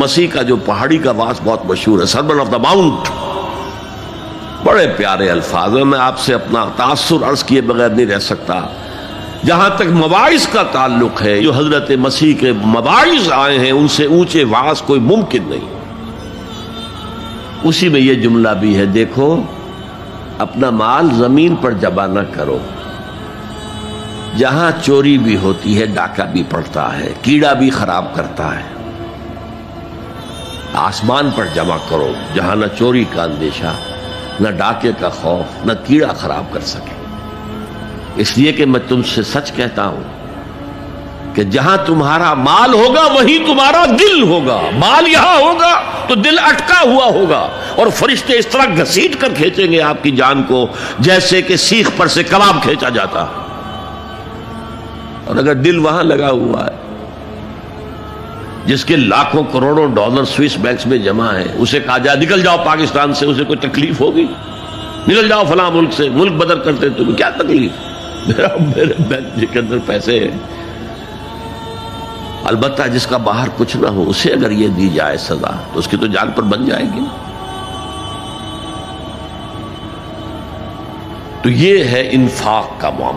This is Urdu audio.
مسیح کا جو پہاڑی کا واس بہت مشہور ہے، سرمن آف دا ماؤنٹ، بڑے پیارے الفاظ ہیں، میں آپ سے اپنا تاثر عرض کیے بغیر نہیں رہ سکتا۔ جہاں تک مواعظ کا تعلق ہے، جو حضرت مسیح کے مواعظ آئے ہیں ان سے اونچے واعظ کوئی ممکن نہیں۔ اسی میں یہ جملہ بھی ہے، دیکھو اپنا مال زمین پر جمع نہ کرو، جہاں چوری بھی ہوتی ہے ڈاکہ بھی پڑتا ہے، کیڑا بھی خراب کرتا ہے۔ آسمان پر جمع کرو جہاں نہ چوری کا اندیشہ، نہ ڈاکے کا خوف، نہ کیڑا خراب کر سکے۔ اس لیے کہ میں تم سے سچ کہتا ہوں کہ جہاں تمہارا مال ہوگا وہیں تمہارا دل ہوگا۔ مال یہاں ہوگا تو دل اٹکا ہوا ہوگا، اور فرشتے اس طرح گھسیٹ کر کھینچیں گے آپ کی جان کو جیسے کہ سیخ پر سے کباب کھینچا جاتا ہے۔ اور اگر دل وہاں لگا ہوا ہے جس کے لاکھوں کروڑوں ڈالر سوئس بینکس میں جمع ہے، اسے کہا جائے نکل جاؤ پاکستان سے، اسے کوئی تکلیف ہوگی؟ نکل جاؤ فلاں ملک سے، ملک بدل کرتے تمہیں کیا تکلیف؟ میرے بینک کے اندر پیسے ہیں۔ البتہ جس کا باہر کچھ نہ ہو اسے اگر یہ دی جائے سزا تو اس کی تو جان پر بن جائے گی۔ تو یہ ہے انفاق کا معاملہ۔